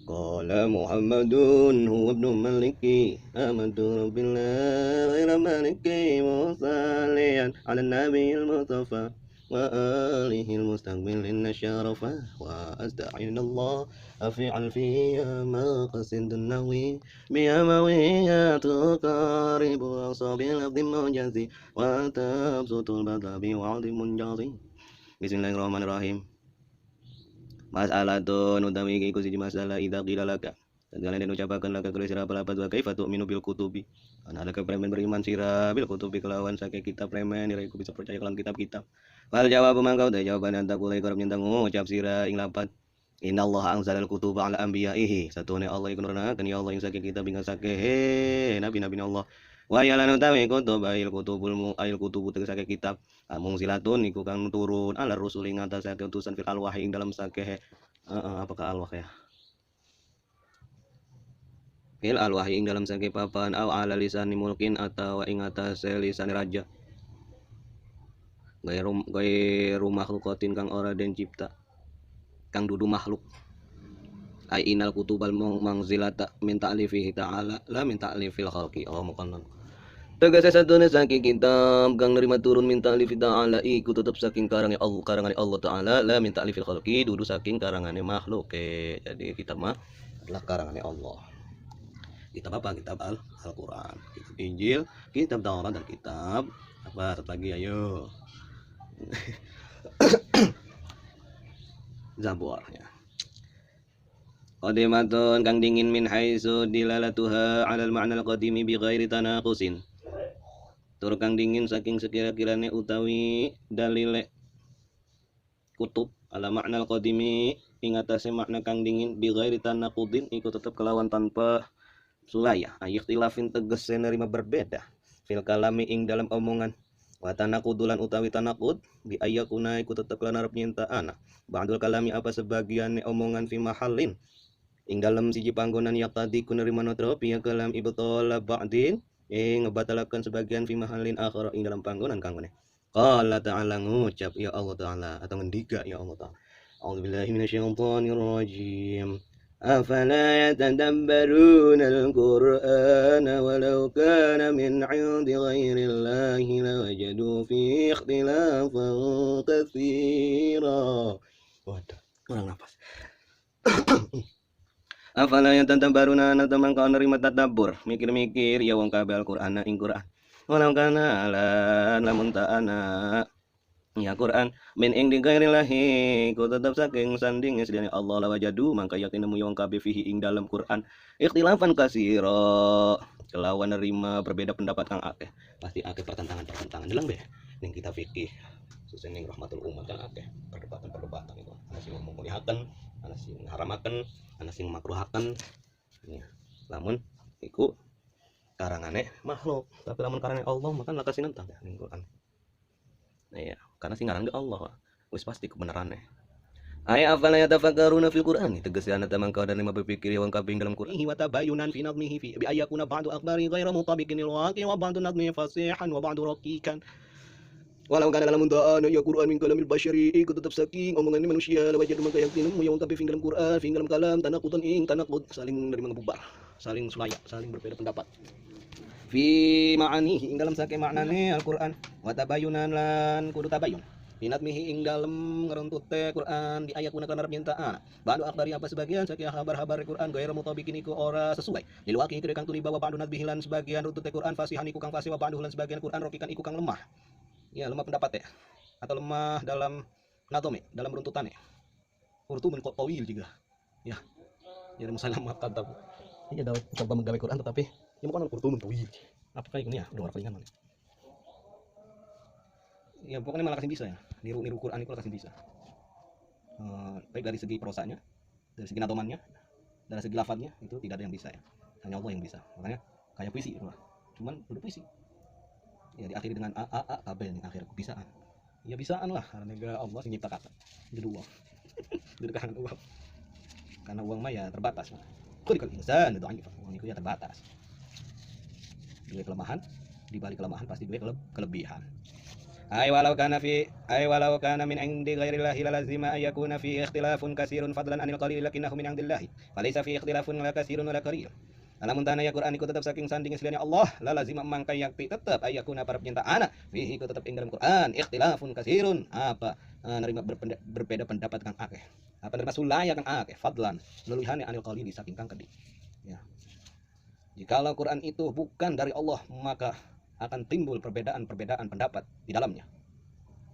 Qala Muhammadun huwa ibnu Maliki amantu billah ghairu maliki musalliyan ala nabiyil mustafa wa alihi almustaqbilin syarafa wa asta'inallah afi'al fiyya maqasidun nawi biyamawiya tuqaribu asabil abdi mujazi wa tabsutul batabi wa adimun jazi. Bismillahirrahmanirrahim. Mas'alatun utawi iku siji masalah idza qila laka. Dan kalian den ucapaken laka kula sira apa wa kaifa tu'minu bil kutubi. Ana laka premen beriman sira bil kutubi kelawan saking kitab premen ira iku bisa percaya kelawan kitab-kitab. Wal jawab mangkau teh jawaban anta kula iku nyentang ngucap sira ing lapat Innallaha anzalal kutuba ala anbiya'ihi. Satune Allah iku nurunake ya Allah ing saking kitab ing saking nabi-nabi Allah. Wa yalan utawi kutub ail kutubu tegese kitab mungsilatun iku kang turun ala rusul ing ngatasake utusan fil alwahyi ing dalam sakeh apakah alwah ya fil alwahyi ing dalam sakeh papan au ala lisan mulkin atau ing atase lisan raja gairu makhluqatin kang ora den cipta kang dudu makhluk ai inal kutubal mangzilata min ta'lifihi ta'ala la min ta'lifil khalqi muqannan tegese satune saking kitab kang nerima turun min ta'lifi ta'ala iku tetep saking karangane Allah Ta'ala la min ta'lifil khalqi dudu saking karangane makhluk. Jadi kitab mah adalah karangane Allah. Kitab apa? Kitab Al-Qur'an, kitab Injil, kitab Taurat dan kitab apa satu lagi ayo. Zabur ya. Qadimatun kang dingin min haitsu dilalatuha 'alal ma'nal qadimi bi ghairi tanaqusin. Tur kang dingin saking sekira-kirane utawi dalile kutub ala makna qadimi ing atase makna kang dingin bi ghairi tanaqudin iku tetep kelawan tanpa sulaya ikhtilafin tegese nerima berbeda fil kalami ing dalam omongan wa tanaqudulan utawi tanaqud bi ayyakuna iku tetep lan arep nyenta ana ba'dul kalami apa sebagian omongan fi mahallin ing dalam siji panggonan yaqtadi kunerima notropi ya kalam ibtala ba'din ngebatalakan sebagian fi mahallin akhar ing dalam panggonan kang meneh. Qala ta'ala ngucap ya Allah Ta'ala atau ngendika ya Allah Ta'ala. A'udzubillahi minasyaitonir rajim. Afala yatadabbaruna al-Qur'ana walau kana min 'indi ghairillahi lawajadu fi ikhtilafan katsira. Waduh, kurang nafas. Afala yang tentang baruna na tamang kau nerima tadabbur mikir-mikir ya wong kabeh Al-Qur'an ing Qur'an walau kana lan lamun ta'ana ya Qur'an min ing di ghairillahi ku tetap saking sanding sedene Allah la wajadu mangka yakin nemu wong kabeh fihi ing dalam Qur'an ikhtilafan kasira kelawan nerima berbeda pendapat kang akeh pasti akeh pertentangan delang be ning kita fikih susun ning rahmatul umat kang akeh perdebatan itu ana sing ngomong mulihaken ana sing haramaken ana sing makruhaken ya lamun iku karangane makhluk tapi lamun karangane Allah maka laka sinentang ya ning Quran nah ya karena sing ngarang Allah wis pasti kebenarannya ay afala yatafakkaruna fil Qur'an tegese ana tamang kau dan berpikir wong kabeh dalam Qur'an wa tabayyunan fi nadmihi fi bi ayakuna ba'du akhbari ghairu mutabiqin lil waqi wa ba'du nadmi fasihan wa ba'du raqiqan walau kana dalam undaan ya Quran min kalamil bashari ikut tetap saking omongan manusia la wajadu maka yang tinemu yang kabeh dalam Quran fi dalam kalam tanaqudan ing tanaqud saling dari mengebubar saling sulaya saling berbeda pendapat fi ma'ani ing dalam saking maknane Al-Qur'an wa tabayyunan lan kudu tabayyun binatmihi ing dalam ngeruntut teh Quran di ayat kuna kana nyentaan ba'du akhbari apa sebagian saking kabar-kabar Quran ghairu mutabiqin iku ora sesuai lil waqi kang tuli bawa ba'du nadbihi lan sebagian runtut teh Quran fasihan iku kang fasih wa ba'du lan sebagian Quran rokikan iku kang lemah ya lemah pendapat ya atau lemah dalam anatomi dalam runtutannya urtumun kok tawil juga ya jadi masalah mata tapi ini ada coba menggawe Quran tetapi ya bukan urtumun tawil apakah ini ya udah orang palingan ya pokoknya malah kasih bisa ya niru Quran itu kasih bisa baik dari segi prosanya dari segi natomannya dari segi lafadznya itu tidak ada yang bisa ya hanya Allah yang bisa makanya kayak puisi itu cuman udah puisi ya diakhiri dengan a b yang akhir bisaan ya bisaan lah karena Allah yang nyiptakan jadi uang jadi karena uang mah ya terbatas khuliqal insan itu uang itu ya terbatas dua kelemahan di balik kelemahan pasti dua kelebihan walau kana min indi ghairillahi lalazima an yakuna fi ikhtilafun katsirun fadlan anil qalil lakinnahu min indillahi falaysa fi ikhtilafun la katsirun wala qalil. Alamun tanah ya Quran iku tetap saking sanding selain Allah la lazima mangkai yakti tetap ayakuna para pencinta anak fihi iku tetap ing dalam Quran ikhtilafun katsirun apa nerima berbeda pendapat kang akeh apa nerima sulaya kang akeh fadlan luluhane anil qalili saking kang kedhi ya. Jikalau Quran itu bukan dari Allah maka akan timbul perbedaan-perbedaan pendapat di dalamnya.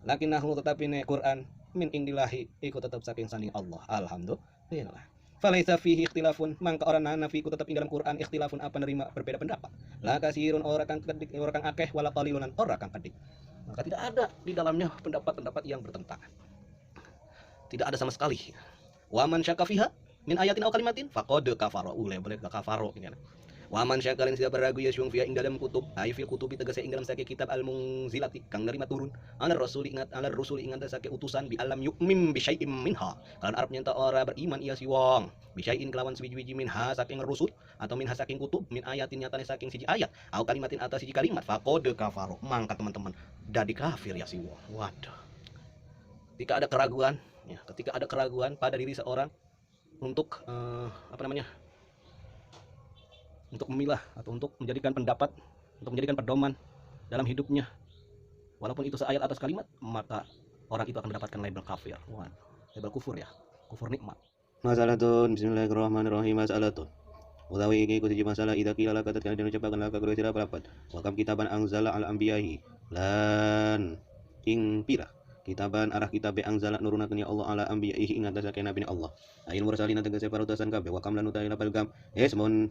Lakinnahu tetapi ne Quran min indillahi iku tetap saking sanding Allah. Alhamdulillah. Falaisa fihi ikhtilafun mangka orang nana fiku tetap ing dalam Quran ikhtilafun apa nerima berbeda pendapat. La kasirun orang kang kedik orang kang akeh wala qalilunan orang kang kedik. Maka tidak ada di dalamnya pendapat-pendapat yang bertentangan. Tidak ada sama sekali. Wa man syakka fiha min ayatin aw kalimatin faqad kafara. Boleh kafaro ini. Waman syakarin siapa ragu ya syung fiya ing dalam kutub ay fil kutubi tegese ing dalam sake kitab al mungzilati kang nerima turun anar rasul ingat sake utusan bi alam yukmim bi syai'im minha kan arep nyata ora beriman ia si wong bi syai'in kelawan suwi-wiji minha saking rusul atau minha saking kutub min ayatin nyatane saking siji ayat au kalimatin atas siji kalimat faqad kafaro mangka teman-teman dadi kafir ya si wong. Waduh, ketika ada keraguan pada diri seorang untuk untuk memilah atau untuk menjadikan pendapat, untuk menjadikan pedoman dalam hidupnya, walaupun itu seayat atas kalimat, maka orang itu akan mendapatkan label kafir. Wah, label kufur ya, kufur nikmat. Masalatun, bismillahirrahmanirrahim, masalatun. Utawi iki kudu masalah idza qila laka tatkala den ucapaken laka kudu sira pelapat. Wa kam kitaban anzala al anbiya'i lan ing pira kitaban arah kitabe anzala nurunakeun ya Allah ala anbiya'i ing atas nabi Allah. Ail mursalina tegese para utusan kabeh wa kam lan utawi lapal gam ismun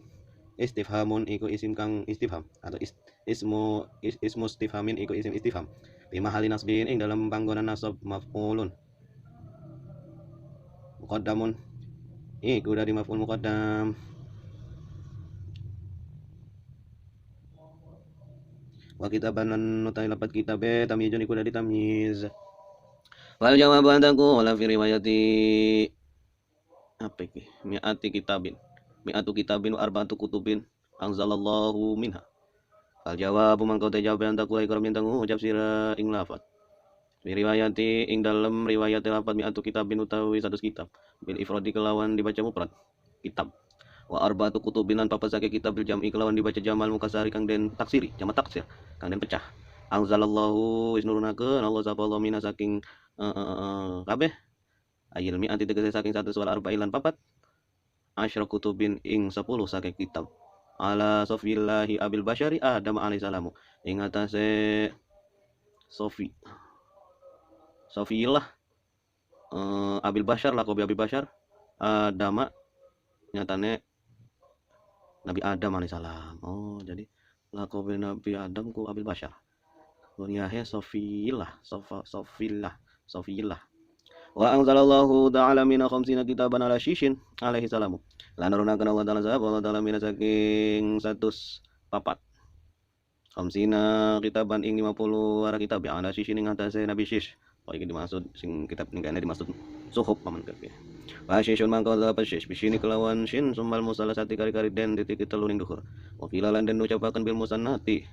istifhamun iku isim kang istifham atau ismu istifhamin iku isim istifham bima halin nasbin ing dalam panggonan nasab maf'ulun muqaddamun iku dari maf'ul muqaddam wa kitaban nutai lapat kitabe tamyizun iku dari tamyiz wal jawabu antaku wala fi riwayati apa iki mi'atu kitabin wa arba'atu kutubin anzalallahu minha. Fal jawabu mangkau jawab yang tak kulai karam yang ucap sira ing lafat. Riwayati ing dalam riwayat lafat mi'atu kitabin utawi 100 kitab. Bil ifradi kelawan dibaca mufrad kitab. Wa arba'atu kutubin lan papat sake kitab bil jam'i kelawan dibaca jamal mukasari kang den taksiri, jamak taksir, kang den pecah. Anzalallahu isnurunakeun Allah sapallahu mina saking kabeh. Ayil mi'ati tegese saking 100 wal arba'in lan papat. Asyra kutubin ing 10 saking kitab ala sofillahi abil basyari Adam alaihissalamu ing atase Sofilah abil basyar lakobi abil basyar Adama nyatane Nabi Adam alaihissalam. Oh, jadi lakobi Nabi Adam ku abil basyar bunyahe Sofilah wa anzalallahu ta'ala mina khamsina kitaban ala shishin alaihi salamu lan nurunakeun Allah ta'ala sahab Allah ta'ala mina saking 100 papat khamsina kitaban ing 50 ara kitab ya ala shishin ing atase Nabi Shish. Oh iki dimaksud sing kitab ningkane dimaksud suhuf paman kabeh wa shishun mangko apa shish bisini kelawan shin sumal musalasati kari-kari den titik telu ning dhuwur wa filalan den ucapaken bil musannati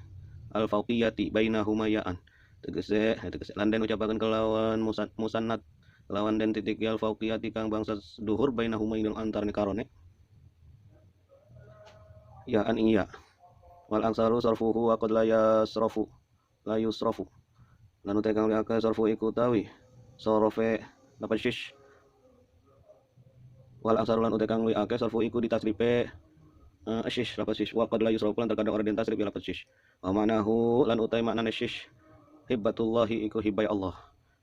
al fawqiyati bainahuma ya'an tegese lan den ucapaken kelawan musannat lawan dan titik al fauqiyati kang bangsa duhur bainahuma ing antarane karone ya an iya wal aksaru sarfuhu wa qad la yusrafu lan utek kang liake sarfu iku tawi sorofe lapan shish wal aksaru lan utek kang liake sarfu iku ditasripe shish lapan shish wa qad la yusrafu lan terkadang ora den tasrif lapan shish wa manahu lan utai maknane shish hibbatullahi iku hibbai Allah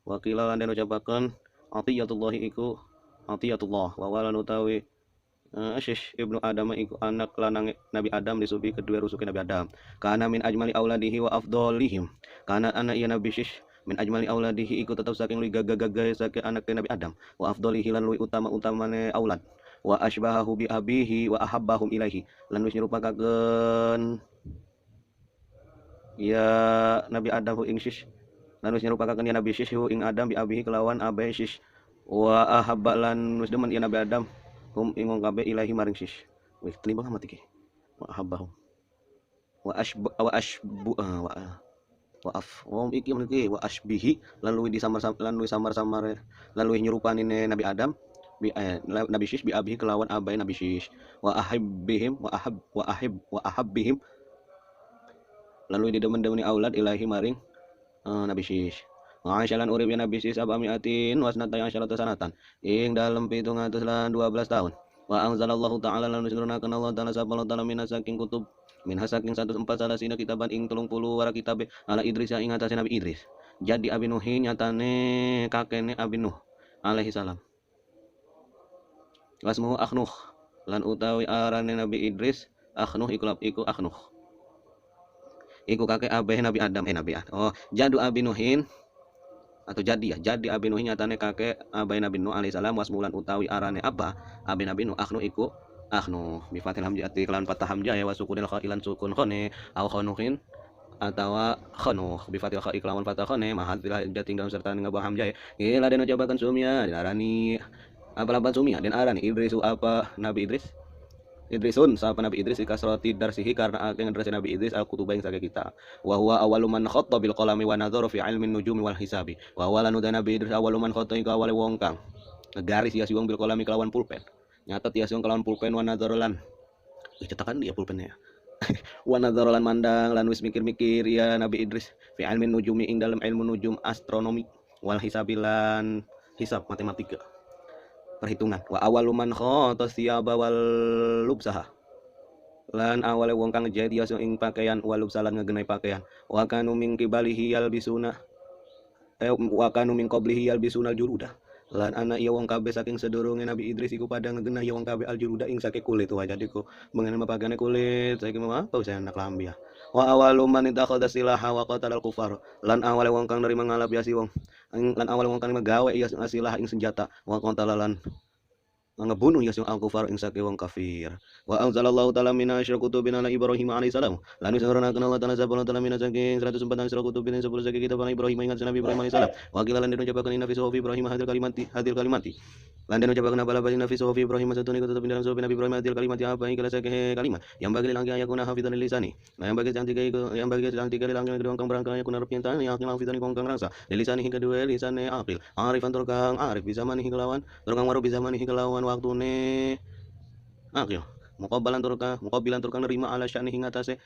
wa qila lan den ucapaken atiyatullahi iku atiyatullah wa walan utawi Ashish ibnu Adam iku anak lanang Nabi Adam disubi kedua rusuke Nabi Adam kana min ajmali auladihi wa afdhalihim kana anak iya Nabi Shish min ajmali auladihi iku tetap saking luwih gagah-gagah saking anak Nabi Adam wa afdhalihi lan luwih utama-utamane aulad wa asbahahu bi abihi wa ahabbahum ilaihi lan wis nyerupakaken ya Nabi Adam ing Shish lan wis nyerupakaken ya Nabi Shish ing Adam bi abihi kelawan abai Shish wa ahabba lan wis demen ya Nabi Adam hum ing wong kabeh ilahi maring Shish. Wih telimbang amat iki wa ahabbahum wa iki meniki wa asbihi lan luwih samar-samar lan luwih nyerupanine Nabi Adam Nabi Syis bi abihi kelawan abai Nabi Syis wa ahibbihim wa ahabbihim lan luwih didemen-demeni aulad ilahi maring Nabi Syis wa asyalan urip ya Nabi Syis abamiatin wasnata asyarata sanatan ing dalem 712 tahun wa anzalallahu ta'ala lan nurunake Allah ta'ala sabana ta'ala minas saking kutub min hasaking 104 salasina kitaban ing 30 wara kitabe ala Idris ing atase Nabi Idris jadi Abi Nuhin nyatane kakene Abi Nuh alaihi salam wasmuhu Akhnuh lan utawi arane Nabi Idris Akhnuh iku Akhnuh iku kakek abeh Nabi Adam Nabi Adam jadu Abi Nuhin atau jadi Abi Nuh nyatane kakek abah Nabi Nuh alaihi salam wasmulan utawi arane apa abah Nabi Nuh Akhnu iku Akhnu bi fathil hamzati kelan fathah hamzah ya wasukunil khailan sukun khone au khanuhin atawa khanuh bi fathil khai kelawan fathah khone mahal bila jating dalam serta ngabah hamzah ya den ucapakan sumya den arani apa lapan sumya den arani Idrisu apa Nabi Idris Idrisun sapa Nabi Idris ikasroti darsihi karena akeh ngedrasi Nabi Idris al-kutuba yang sake kita wa huwa awwalu man khatta bil qalami wa nadhara fi ilmin nujumi wal hisabi wa awwalan Nabi Idris awwalu man khatta iku awale wong kang garis ya wong bil qalami kelawan pulpen nyatet ya wong kelawan pulpen wa nadhara lan cetakan dia pulpennya wa nadhara lan mandang lan wis mikir-mikir ya Nabi Idris fi ilmin nujumi ing dalam ilmu nujum astronomi wal hisabi lan hisab matematika perhitungan wa awaluman khata siyaba wal lubsaha lan awale wong kang ngejahit ya ing pakaian wal lubsalan ngegenai pakaian wa kanu min qibalihi yalbisuna wa kanu min qablihi yalbisuna juruda lan anak ya wong kabeh saking sedurunge Nabi Idris iku pada ngegenah ya wong kabeh al juruda ing sake kulit wa jadi ku mengenai pakaiane kulit saiki mau apa usah anak lambi ya wa awaluman itakhadha silaha wa qatalal kufar lan awale wong kang nerima ngalap ya si wong lan awale wong kang magawe ya silah ing senjata wa qatalalan ngebunuh ya al kufar ing sake wong kafir wa anzalallahu ta'ala minasy kutubin ala Ibrahim alaihi salam lan suranakeun Allah ta'ala sabana ta'ala minas saking 104 asra kutubin 10 saking kitab Ibrahim ingat Nabi Ibrahim alaihi salam wa qila lan diucapakeun inna fi suhufi Ibrahim hadil kalimati lan den ucapakeun apa labas inna fi suhufi Ibrahim satune kutub dalam suhufi Nabi Ibrahim hadil kalimati apa ing kala saking kalimat yang bagi langkah yakuna hafizan lisani yang bagi cantik langkah kedua kang berangkang yakuna repintan yang hafizan kang rasa lisani hingga dua lisane aqil arifan turkang arif bisa manihi kelawan turkang waru bisa manihi kelawan waktune akil muqabilan turkang nerima ala sya'ni hingga tase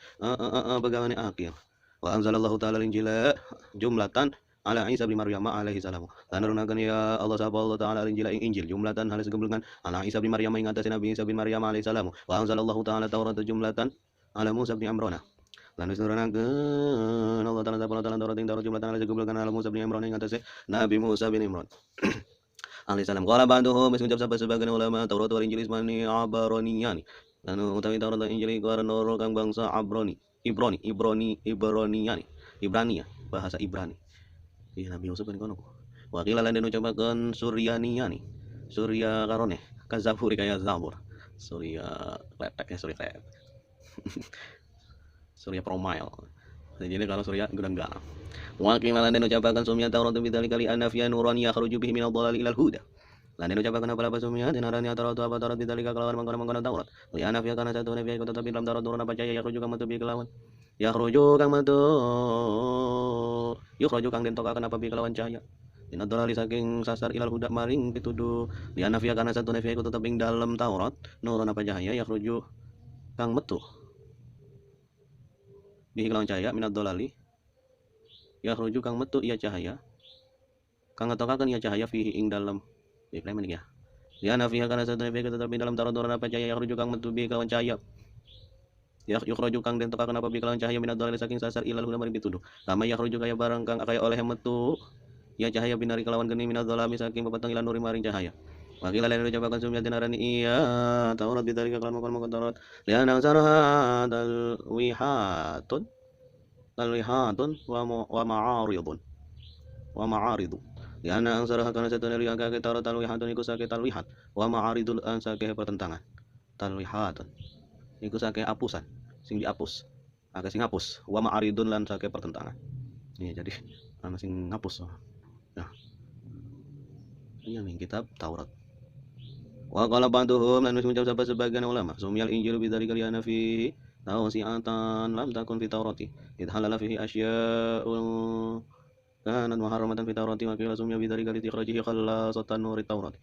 bagawane akil wa anzalallahu ta'ala injila jumlatan ala Isa bin Maryam alaihi salam lan nurunakeun ya Allah subhanahu wa ta'ala injil ing injil jumlatan halis gemblengan ala Isa bin Maryam ing atase Nabi Isa bin Maryam alaihi salam wa anzalallahu ta'ala Taurat jumlatan ala Musa bin Imran lan nurunakeun Allah ta'ala Taurat ing Taurat jumlatan halis gemblengan ala Musa bin Imran ing atase Nabi Musa bin Imran alaihi salam qala ba'duhum mengucap sebagian ulama Taurat wal Injil ismani Abroniyani lan utawi Taurat lan Injil iku aran loro kang bangsa Ibrania bahasa Ibrani Nabi Yusuf kan kono wa qila lan den ucapakeun Suryaniyani Surya karone kazabur kaya Zabur Surya kletek Surya kletek Surya Promail jadi kalau Surya gedang-gedang wa qila lan den ucapakeun sumya Taurat bidzalika li anna fiya nuran yakhruju bihi minadh dhalali ilal huda lan den ucapakeun apa sumya den arani Taurat apa Taurat bidzalika kelawan mangkono Taurat wa anna fiya kana satu nabi iku tetapi dalam Taurat nuran apa caya yakhruju kang metu bi kelawan yakhruju kang den tokaken apa bi kelawan cahaya minadh dhalali saking sasar ilal huda maring pituduh li anna fiya kana satu nabi iku tetapi dalam Taurat nuran apa cahaya yakhruju kang metu bihi kelawan cahaya minadh dhalali yakhruju kang metu iya cahaya kang ngetokaken iya cahaya fihi ing dalem iklan ya ya nafiha kana satu nabi tetapi dalam Taurat apa cahaya yakhruju kang metu bihi kelawan cahaya yakhruju kang den tokaken apa bihi kelawan cahaya minadh dhalali saking sasar ilal huda maring pituduh kama yakhruju kaya barang kang kaya oleh metu ya cahaya binari kelawan geni minadh dhalami saking pepeteng ilan nuri maring cahaya wakila lain ucapakan sumya dinarani iya Taurat bidzalika kelawan mongkon Taurat liana saraha talwihatun wa ma'aridun liana saraha kana satuna li angka Taurat talwihatun iku sake talwihat wa ma'aridul an sake pertentangan talwihatun iku sake apusan sing diapus akeh sing ngapus wa ma'aridun lan sake pertentangan jadi ana sing ngapus nah iya ning kitab Taurat wa qala ba'duhum lan mengucap sebagian ulama sumyal injil bidzalika liana fi tawsi'atan lam takun fi Taurati id halala fihi asya'un kanat muharramatan fi Taurati wa qila sumya bidzalika li ikhrajihi khallasatan nuri Taurati.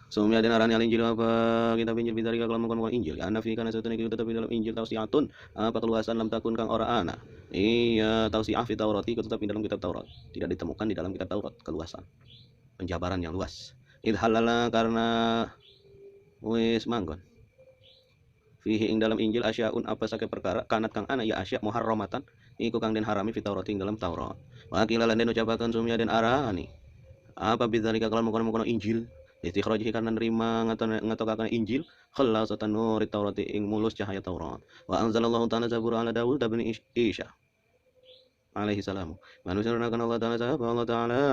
Sumya dan arani al-Injil apa kitab Injil bidzalika kalau mengkon Injil ana fi kana satuna kita tapi dalam Injil tawsi'atun apa keluasan lam takun kang ora ana. Iya tawsi'ah fi Taurati tetap di dalam kitab Taurat, tidak ditemukan di dalam kitab Taurat keluasan penjabaran yang luas. Id halala karena wis manggon fihi ing dalam Injil asyaun apa saking perkara kanat kang ana ya asya muharramatan iku kang den harami fi Taurat ing dalam Taurat. Wa qila lan den ucapaken sumya den arani apa bidzalika kalau mengkono Injil istikhrajihi karena nerima ngatokaken Injil khallasatan nuri Taurat ing mulus cahaya Taurat. Wa anzalallahu ta'ala zabura ala Daud bin Isya alaihi salam. Manusia kan Allah ta'ala sahaba Allah ta'ala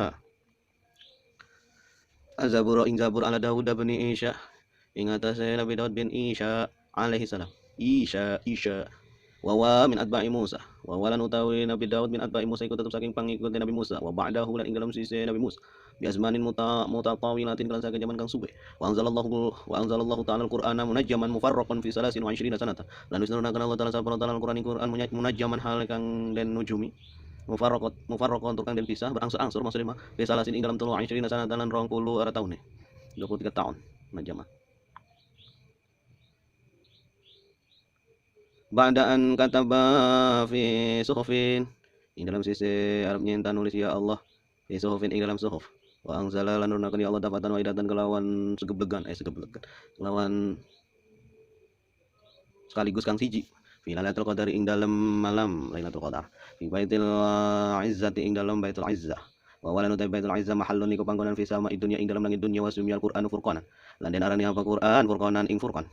azabura ing zabur ala Daud bin Isya ing atase Nabi Daud bin Isya alaihi salam. Isya wa min atba'i Musa wa walan utawi Nabi Daud bin atba'i Musa ikut tetap saking pangikut Nabi Musa wa ba'dahu lan ing dalam sisi Nabi Musa bi azmanin mutatawilatin kan saking zaman kang suwe. Wa anzalallahu ta'ala al-Qur'ana munajjaman mufarraqan fi 23 sanata lan wisnunakan Allah ta'ala subhanahu wa ta'ala al-Qur'an munajjaman hal kang den nujumi mufarraqan tur kang den pisah berangsur-angsur maksudnya mah fi salasin ing dalam 23 sanata lan 20 ara taune 23 tahun munajjaman. Ba'daan kataba fi suhufin ing dalam sisi Arab nyenta nulis ya Allah fi suhufin ing dalam suhuf. Wa anzala lan nurnakeun ya Allah dapatan wa idatan kelawan segeblegan kelawan sekaligus kang siji fi lailatul qadar ing dalam malam lailatul qadar fi baitil izzati ing dalam baitul izzah. Wa walan utai baitul izzah mahallun iku panggonan fi sama dunya ing dalam langit dunya wa sumiyal qur'anu furqanan lan den arani apa Qur'an furqanan ing furqan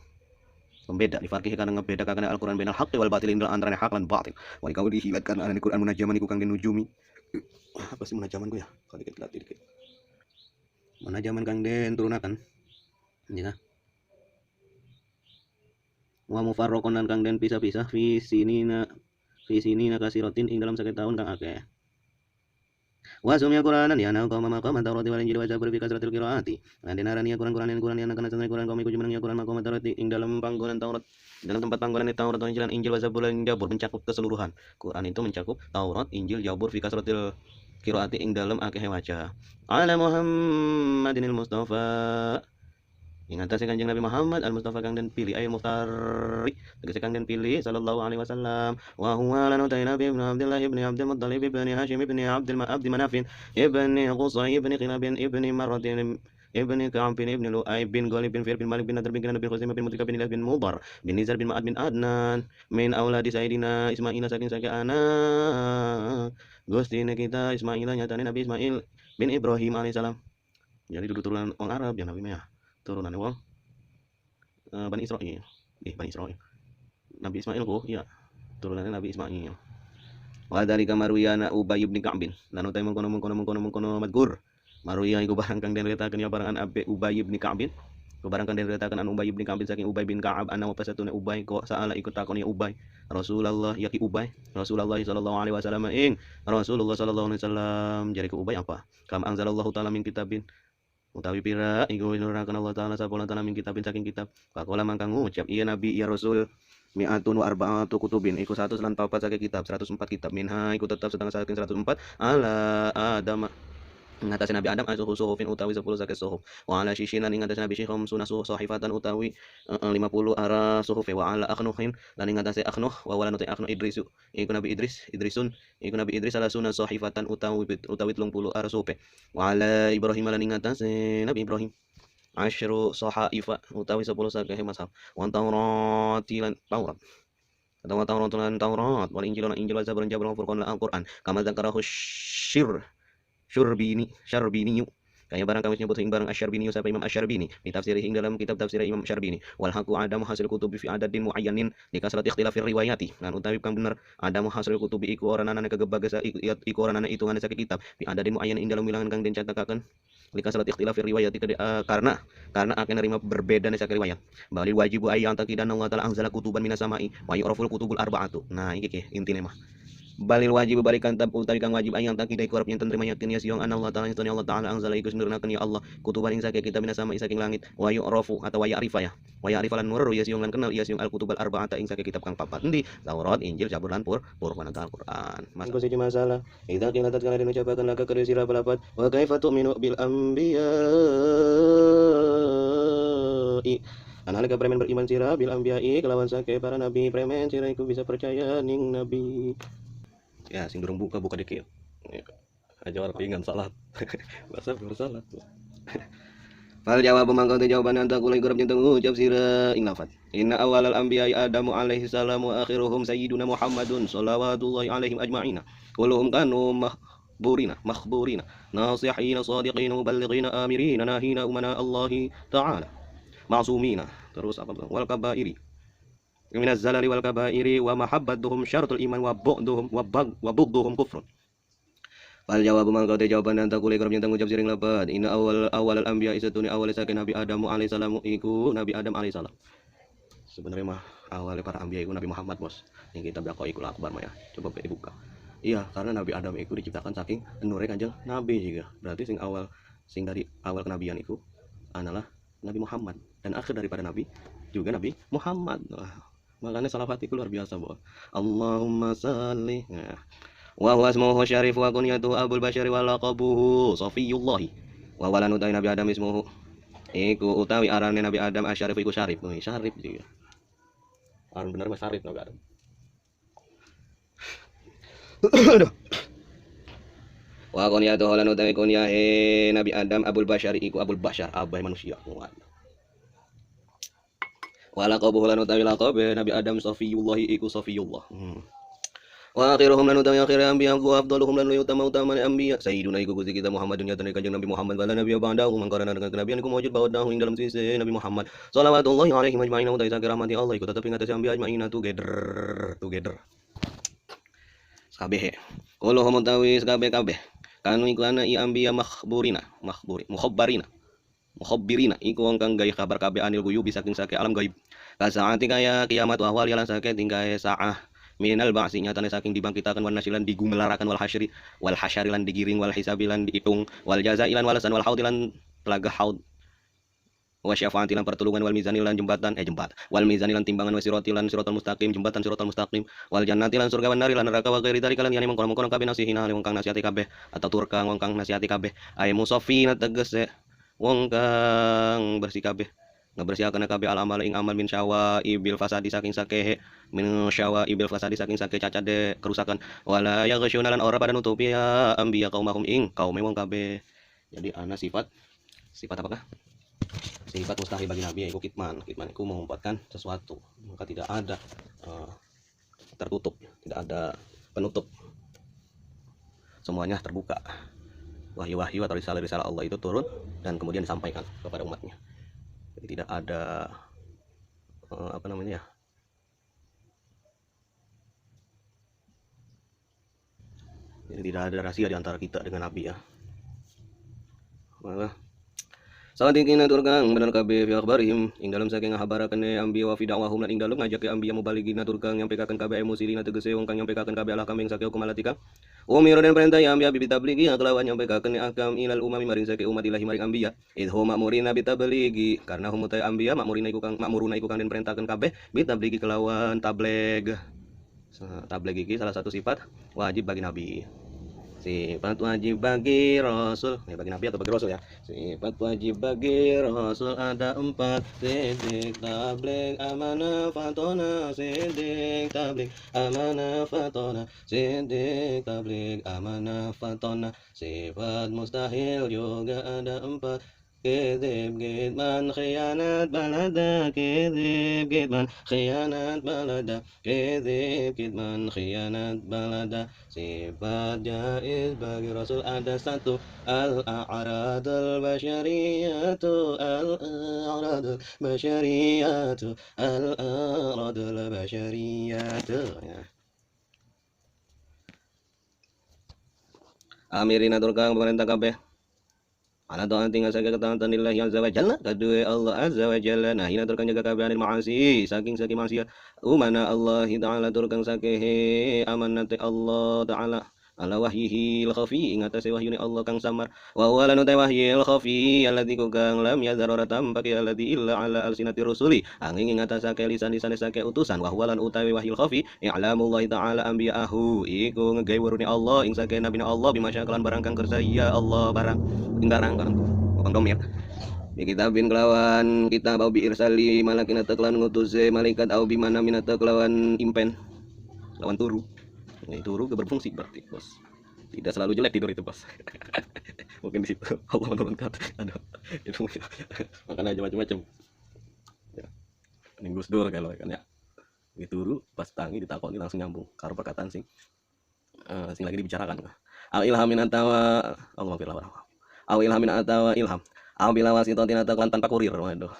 pembeda difarqihi karena ngebeda kakana Al-Qur'an bainal haqqi wal batil indra antara hak lan batil. Wa dikau dihilatkan ana Qur'an munajaman iku kang dinujumi. Apa sih munajaman ku ya? Kalau dikit. Munajaman kang den turunakan. Ya. Wa mufarraqan kang den pisah-pisah fi sinina kasiratin ing dalam sakit tahun kang akeh. Wa sumya Qur'anan ya ana qoma maqama Taurat wal Injil wa Zabur fi kasratil qiraati. Lan denarani Qur'an yang kana sanan Qur'an kaum iku jumeneng Qur'an maqama Taurat ing dalam panggonan Taurat. Dalam tempat panggonan Taurat dan Injil wa Zabur lan Jabur mencakup keseluruhan. Qur'an itu mencakup Taurat, Injil, Jabur fi kasratil qiraati ing dalam akeh waca. Ala Muhammadinil Mustafa ing atase Kanjeng Nabi Muhammad al-Mustafa kang den pilih ay muftari tegese kang den pilih sallallahu alaihi wasallam wa huwa lan utai Nabi ibn Abdullah ibn Abdul Muttalib ibn Hashim ibn Abd Manaf ibn Qusay ibn Qilab ibn Marrat ibn Ka'ab ibn Lu'ay bin Ghalib bin Fir bin Malik bin Nadr bin Kinana bin Khuzaimah bin Mutika bin Ilyas bin Mudar bin Nizar bin Ma'ad bin Adnan min auladi Sayyidina Ismail saking anak Gustine kita Ismail nyatane Nabi Ismail bin Ibrahim alaihissalam. Jadi dulu turunan orang Arab yang Nabi Maya turunan wong Bani Israil. Bani Israil. Nabi Ismail kok ya turunannya Nabi Ismail. Wa dari kamaruyana Ubay bin Ka'b. Lan utai mengkono madgur. Maruya iku barang kang den ritakeun ya barang an Abi Ubay bin Ka'b. Ku barang kang den ritakeun an Ubay bin Ka'b saking Ubay bin Ka'ab ana wa pasatuna Ubay kok saala ikut takon ya Ubay. Rasulullah ya ki Ubay. Rasulullah sallallahu alaihi wasallam ing Rasulullah sallallahu alaihi wasallam jari ke Ubay apa? Kam anzalallahu ta'ala min kitabin utawi pira iku nurunkan Allah taala sapana tanah min kitabin saking kitab faqala mangkang ngucap iya nabi iya rasul mi'atun wa arba'atu kutubin iku 100 lan 4 saking kitab 104 kitab minha iku tetap setengah saking 104 ala Adam ngatasi Nabi Adam asuhu suhufin utawi 10 saking suhuf wa ala shishin lan ngatasi Nabi Syihom sunah sahifatan utawi 50 ara suhuf wa ala akhnuhin lan ngatasi akhnuh wa wala nuti akhnuh Idrisu iku Nabi Idrisun iku Nabi Idris ala sunah sahifatan utawi 30 ara suhuf wa ala Ibrahim lan ngatasi Nabi Ibrahim asyru sahaifa utawi 10 saking mashaf wa Taurat lan Taurat atau Taurat wal Injil lan Injil wa Zabur lan Furqan lan Al-Qur'an kama dzakarahu Syarbini kaya barang kami nyebut barang Asy-Syarbini sampai Imam Asy-Syarbini di tafsir ing dalam kitab tafsir Imam Syarbini wal haqu adamu hasil kutubi fi adadin muayyanin di kasrat ikhtilafir riwayati lan utawi kang bener adamu hasil kutubi iku oranana kegebagasa iku oranana hitungan saking kitab fi adadin muayyanin ing dalam wilangan kang den catakaken li kasrat ikhtilafir riwayati karena akan nerima berbeda saking riwayat balil wajibu ayyan taqidan Allah taala anzala kutuban minas sama'i wa yu'raful kutubul arba'atu. Nah iki intine mah balil wajib barikan tab utawi kang wajib ayang takidai kurap yen terima yakin ya siang Allah taala istani Allah taala anzala iku sendurnakeun ya Allah kutuban ing saking kitab sama saking langit wa yu'rafu atau wa ya'rifa ya wa ya'rifa lan nurur ya siang lan kenal ya siang al kutubal arba'ata ing saking kitab kang papat endi Taurat Injil Zabur lan Furqan Al-Qur'an mas siji masalah idza qila tatkala den ucapaken laka keur sira balapat wa kaifa tu'minu bil anbiya analika premen beriman sira bil anbiya'i kelawan sake para nabi premen sira iku bisa percaya ning nabi ya sing durung buka dikit ya. Aja orang pengen salat bahasa bersalat fal jawab mangkau te jawaban anta kulai gurab jeung ucap sira ing lafaz inna awalal anbiya'i adamu alaihi salam wa akhiruhum sayyiduna muhammadun shalawatullahi alaihim ajma'ina kulluhum kanu makhburina nasihina sadiqina muballighina amirina nahina umana allahi ta'ala ma'sumina terus apa wal kabairi minaz zalali wal kabairi wa mahabbatuhum syaratul iman wa bughduhum kufrun fal jawabu mangkau te jawaban dan takule kerap nyentang ucap siring lepat inna awal al anbiya isatuni awal sakin nabi Adam alaihi salam iku nabi Adam alaihi salam sebenarnya mah awal para anbiya iku nabi Muhammad bos yang kita bakal ikut akbar mah ya coba buka iya karena nabi Adam iku diciptakan saking nure kanjeng nabi juga berarti sing dari awal kenabian iku adalah Nabi Muhammad dan akhir daripada nabi juga Nabi Muhammad. Makanya salawat itu luar biasa, boh. Allahumma salli. Nah. Wa huwa ismuhu syarif wa kunyatuhu Abul Bashari wa laqabuhu Safiyullahi. Wa walanu utawi Nabi Adam ismuhu iku utawi arane Nabi Adam asyarif iku syarif. Syarif juga. Aran bener mah syarif Nabi Adam. Wa kunyatuhu lan utawi kunyahe Nabi Adam Abul Bashari iku Abul Bashar, abah manusia. Wala qabuhu lan utawi laqabe Nabi Adam Safiyullahi iku Safiyullah. Wa akhiruhum lan utawi akhir anbiya wa afdaluhum lan utama anbiya sayyiduna iku gusti kita Muhammadun nyata kanjeng Nabi Muhammad wala nabiy ba'dahu mangkarana dengan kenabian iku maujud ba'dahu ing dalam sisi Nabi Muhammad shalawatullahi alaihi majma'in wa ta'ala rahmati Allah iku tetep ing atas anbiya majma'in together kabeh kulluhum utawi kabeh kanu iku ana i anbiya mukhabbirina iku wong kang gawe kabar kabeh anil guyub saking sake alam gaib kasaati kaya kiamat wa awal lan sake tingkae saah minal ba'si nyatane saking dibangkitakan wan nasilan digumelarakan wal hasyari lan digiring wal hisabilan diitung wal jazailan walasan wal haudilan telaga haud wa syafaatilan pertulungan wal mizanilan jembatan wal mizanilan timbangan wa siratilan siratal mustaqim jembatan siratal mustaqim wal jannatilan surga wan narilan neraka wa ghairi dzalika lan yani mengkono kabeh nasihina wong kang nasihati kabeh atau turkang wong kang nasihati kabeh ay musaffina tegese wong kang bersih kabeh ngabersihaken kabeh al amal ing amal min syawa ibil fasadi saking sake cacat de kerusakan wala yaghsyuna lan ora pada nutupi ya anbiya kaumahum ing kaum wong kabeh. Jadi ana sifat apakah? Sifat mustahil bagi nabi yaitu kitman itu mengumpatkan sesuatu, maka tidak ada tertutup, tidak ada penutup, semuanya terbuka. Wahyu-wahyu atau risalah Allah itu turun dan kemudian disampaikan kepada umatnya. Jadi tidak ada jadi tidak ada rahasia di antara kita dengan nabi ya. Maka salat ingkina turgang benar kabeh fi akhbarihim ing dalam saking ngahabaraken ambiya wa fi da'wahum lan ing dalam ngajak ambiya mubaligina turgang nyampekaken kabeh emosilina tegese wong kang nyampekaken kabeh Allah kambing saking hukum alatika umir dan perintah ambiya bi tabligi kelawan nyampekaken akam ilal umami maring saking umat ilahi maring ambiya idhu ma'murina bi tabligi karena hum ta ambiya ma'muruna iku kang den perintahkeun kabeh bi tabligi kelawan tableg iki salah satu sifat wajib bagi nabi. Sifat wajib bagi Rasul, bagi Nabi atau bagi Rasul ya. Sifat wajib bagi Rasul ada 4. Sidik, tabligh, amanah, fatona. Sidik, tabligh, amanah, fatona. Sidik, tabligh, amanah, fatona. Sifat mustahil juga ada 4. Kidib gitman khianat balada, kidib gitman khianat balada, kidib gitman khianat balada. Sifat jaiz bagi Rasul ada 1. Al-a'radul basyariyatu, al-a'radul basyariyatu, al-a'radul basyariyatu ya. Amirina turkang pemerintah kabeh ala taati ngasake ketaatan lillahi azza wa jalla kadue Allah azza wa jalla nah ina turkan jaga kabeh maasi saking maksiat umana Allah taala turkan sakehe amanate Allah taala ala wahyihi al-khafi ing atase wahyune Allah kang samar wa huwa lanu wahyi al-khafi alladzi kang lam yazhar ora tampak alladzi illa ala alsinati rusuli angin ing atase lisan-lisan sake utusan wa huwa lan utawi wahyi al-khafi i'lamullahi ta'ala anbiya'ahu iku ngegawe werune Allah ing sake nabine Allah bimasyakalan barang kang kersa ya Allah barang barang bukan domir bi kitabin kelawan kitab au bi irsali malakin kelawan ngutuse malaikat au bi mana minata kelawan impen lawan turu. Ini turu berfungsi berarti bos. Tidak selalu jelek tidur itu bos. Mungkin di situ Allah menurunkan. Aduh, itu makan aja macam-macam. Ya. Ini Gus Dur kalau kan ya. Ini turu pas tangi ditakoni langsung nyambung. Karo perkataan sing lagi dibicarakan. Al ilhamin atawa Allah maafirlah. Al ilhamin atawa ilham. Bila wasitotin atau tanpa kurir, waduh,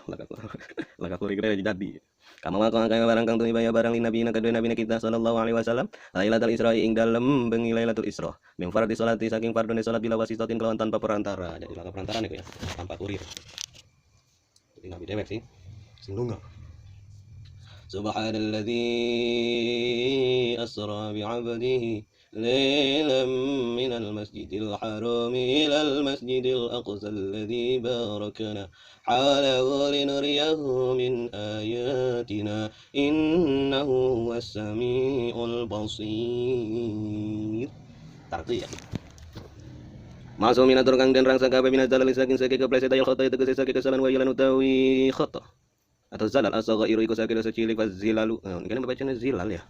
laka kurir jadi. Kama maka kaya barang kang tumi baya barang linabi na kedua nabi kita sallallahu alaihi wasallam. Lailatul Isra ing dalem bengi Lailatul Isra. Min fardhi salati saking fardhu salat bila wasitotin kelawan tanpa perantara. Jadi laka perantara nih ya, tanpa kurir. Jadi nabi dewek sih, sing nunggal. Subhanalladzi asra bi 'abdihi ليلا من المسجد الحرام إلى المسجد الأقصى الذي باركنا حوله لنريه من آياتنا إنه هو السميع البصير. Tartiyah. Masuk minatur kang den rangsa kabeh minat dalil saking sake kepleset ayat khata tegese sake kesalahan wa yalan utawi khata atau zalal asghairu iku sake dosa cilik fazilalu. Nah, ini kan bacanya zilal ya.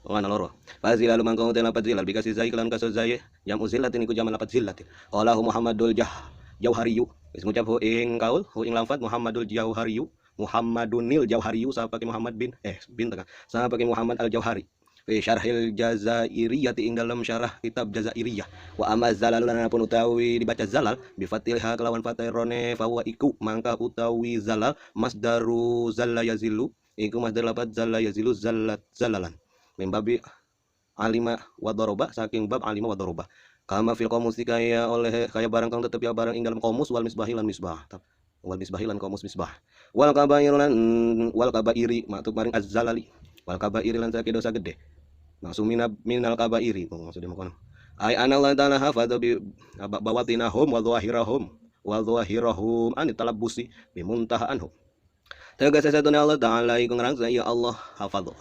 Wana loro. Fazil lalu mangkau te lapat zilal bikasi zai kelan kaso zai jam uzilatin iku jaman lapat zilatin. Qalahu Muhammadul Jauhariyu. Wis ngucap hu ing kaul hu ing lafaz Muhammadul Jauhariyu. Muhammadunil Jauhariyu sahabat Muhammad bin tengah. Sahabat Muhammad Al Jauhari. Fi syarhil Jazairiyati ing dalam syarah kitab Jazairiyah. Wa amaz zalal lan pun utawi dibaca zalal bi fathilha kelawan fathah rone fa wa iku mangka utawi zalal masdaru zalla yazilu iku masdar lafaz zalla yazilu zallat zalalan. Mimbabi alima wa doroba saking bab alima wa doroba kama fil qomus kaya oleh kaya barang kang tetep ya barang ing dalam qomus wal misbahi lan misbah wal misbahi lan qomus misbah wal kabairi maksud maring az-zalali wal kabairi lan saking dosa gede maksud minal kabairi maksudnya makono ay anallahu ta'ala hafadha bi bawatinahum wa dhahirahum an talabbusi bi muntaha anhum tegas sesatuna Allah ta'ala iku ngrangsa ya Allah hafadhu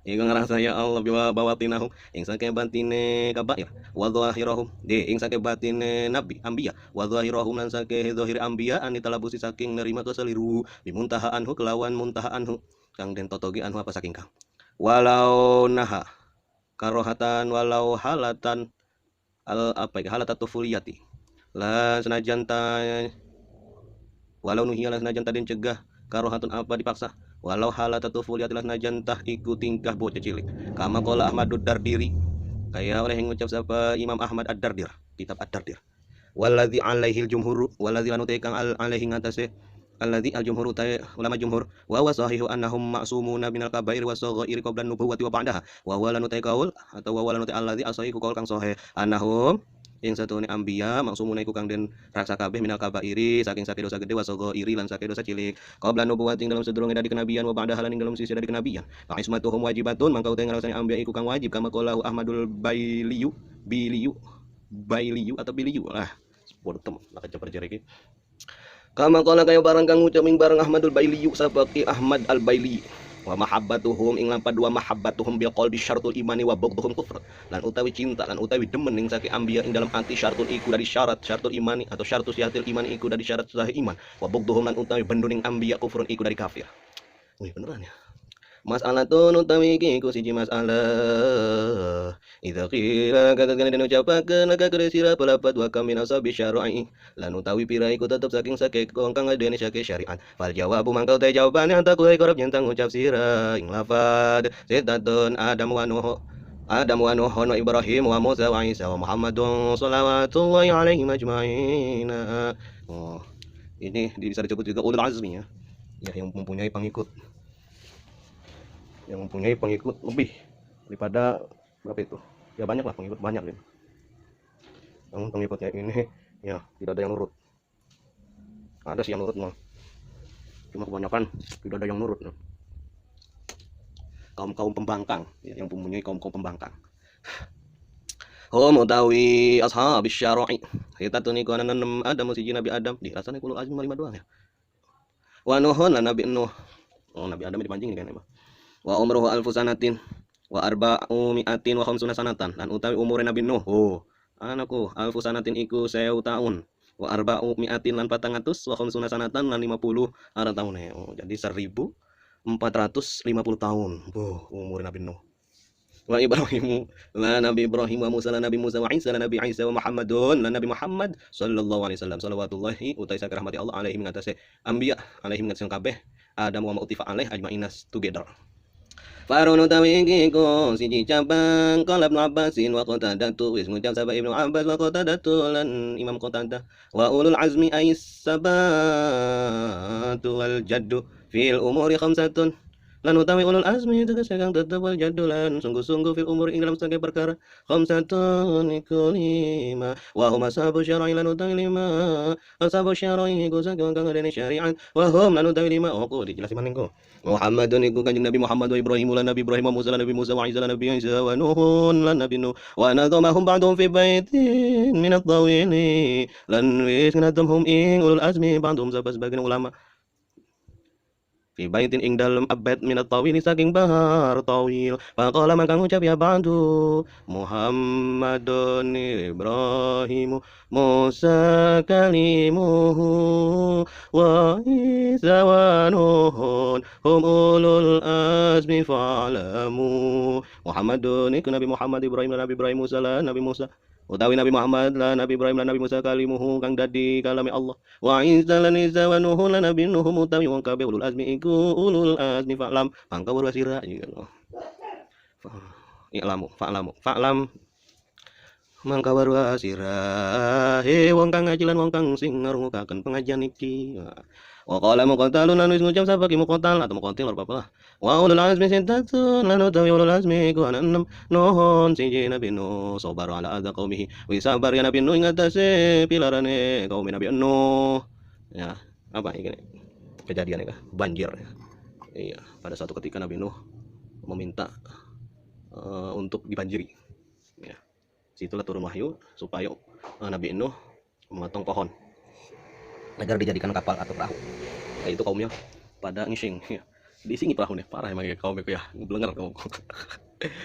iku ngrasa ya Allah bawatinahum ing sake batine kabair wa dhahirahum ing sake batine nabi anbiya wa dhahirahum lan sake dhahir anbiya ani talabusi saking nerima keseliru bimuntaha anhu kelawan muntaha anhu kang den totogi anhu apa saking kang walau naha karohatan walau halatan al apa ya halatatu fuliyati la senajan ta walau nuhiya la senajan tadin cegah karohatun apa dipaksa walau halatatu fuliatilah najantah iku tingkah bocah cilik kama qala Ahmadud Dardiri kaya oleh ngucap siapa Imam Ahmad Ad-Dardir kitab Ad-Dardir waladzi alaihil jumhur waladzi lanu kang alaihi ngatasé alladzi al-jumhur ulama jumhur wa huwa sahihu annahum ma'sumuna minal kabair wa saghair qabla nubuwwati wa ba'daha wa huwa lanu qaul atau wa huwa lanu alladzi asahihu qaul kang sahih annahum yang satu ini ambiya maksumuna iku kang den raksa kabeh minal kabairi saking sake dosa gede wa saghairi lan sake dosa cilik qabla nubuwwati dalam sedurunge dari kenabian wa ba'daha lan ing dalam sisi dari kenabian fa ismatuhum wajibatun mangka uta ngrasani ambiya iku kang wajib kama qala Ahmadul Bailiyu atau Biliyu lah sepuluh tem nak jeper iki kama qala kaya barang kang ngucap ing barang Ahmadul Bailiyu sabaki Ahmad Al Baili wa mahabbatuhum ing lampad dua mahabbatuhum bil qalbi syaratul imani wa bughdhuhum kufr lan utawi cinta lan utawi demen ing saking ambiya ing dalam anti syaratul iku dari syarat syaratul imani atau syaratul sihatil imani iku dari syarat sahih iman wa bughdhuhum lan utawi benduning ambiya kufrun iku dari kafir. Wih beneran ya. Masalah tu utawi iki iku siji masalah idza qila katakan den ucapakeun ka sira pelapat wa kamina sabi syar'i lan utawi pira iku tetep saking sake kang adene sake syariat fal jawabu mangka te jawabane anta kuwi korep nyentang ucap sira ing lafad setatun Adam wa Nuh wa Ibrahim wa Musa wa Isa wa Muhammadun shallallahu alaihi majma'in. Oh, ini bisa disebut juga ulul azmi ya, yang mempunyai pengikut lebih daripada berapa itu ya banyak lah pengikut banyak gitu. Namun pengikutnya ini Ya, tidak ada yang nurut. Ada sih yang nurut mah, cuma kebanyakan tidak ada yang nurut. Kaum pembangkang, ya, yang mempunyai kaum pembangkang. Hum utawi ashabis syara'i. Kita tuh niku anak Adam si Nabi Adam dirasanya kulo azmi 5 doang ya. Wa nuhun lan Nabi Nuh. Oh, Nabi Adam dipancing kan emang. Wa umruhu alfu sanatin wa arba'u mi'atin wa khamsuna sanatan. Lan utawi umure Nabi Nuh. Oh, anakku alfu sanatin iku 1000 tahun. Wa arba'u mi'atin lan 400 wa khamsuna sanatan lan 50 ara tahun. Oh, jadi 1450 tahun. Umur Nabi Nuh. Wa Ibrahim la Nabi Ibrahim wa Musa la Nabi Musa wa Isa la Nabi Isa wa Muhammadun la Nabi Muhammad sallallahu alaihi wasallam salawatullahi utai sakar rahmati Allah alaihi ngatasé anbiya alaihi ngatasé kabeh Adam wa utifa alaih ajmainas together. Farun utawi iki ku siji cabang qala Ibnu Abbasin wa Qatadatu wis ngucap sahabat Ibnu Abbas wa Qatadatu lan Imam Qatadah wa ulul azmi ais sabatu wal jaddu fil umuri khamsatun. Lan utawi ulul azmi itu kang tetep wal jadulan sungguh-sungguh fil umur ing dalam segala perkara khamsatun iku 5 wa hum ashabu syara'i lan utawi 5 ashabu syara'i iku saking kang adene syariat wa hum lan utawi 5 oh kok dijelasin maning kok Muhammadun iku kanjeng Nabi Muhammad wa Ibrahim lan Nabi Ibrahim wa Musa lan Nabi Musa wa Isa lan Nabi Isa wa Nuhun lan Nabi Nuh wa nadhamahum ba'dhum fi baitin min at-tawili lan wis nadhamhum ing ulul azmi ba'dhum sebagian ulama fi baitin ing dalem abad minat tawili saking bahar tawil faqala maka ngucap ya ba'du Muhammadun Ibrahimu Musa kalimuhu wa Isa wa Nuhun hum ulul azmi fa'lamu. Muhammadun iku Nabi Muhammad Ibrahim lan Nabi Ibrahim Musa lan Nabi Musa utawi Nabi Muhammad lan Nabi Ibrahim lan Nabi Musa kalimuhu kang dadi kalame Allah wa Isa lan Isa wa Nuhun lan Nabi Nuh utawi wong kabeh ulul azmi iku ulul azmi fa'lam mangka berwasira fa'lam mangka berwasira he wong kang ngaji lan wong kang sing ngrungokaken pengajian iki. Wa qala muqatalun lan wis ngucap sapa ki muqatal atau muqatil apa lah. Wa ulul azmi sintatun lan utawi ulul azmi iku ana 6 nuhun siji Nabi Nuh sabar ala adza qaumihi wi sabar ya Nabi Nuh ing atase pilarane kaum Nabi Nuh. Ya, apa ini kejadian ya banjir. Iya, pada suatu ketika Nabi Nuh meminta untuk dibanjiri. Ya. Situlah turun wahyu supaya Nabi Nuh memotong pohon agar dijadikan kapal atau perahu. Nah, itu kaumnya pada ngising. Ya. Disingi perahunya parah emang ya kaumnya ya blenger kamu.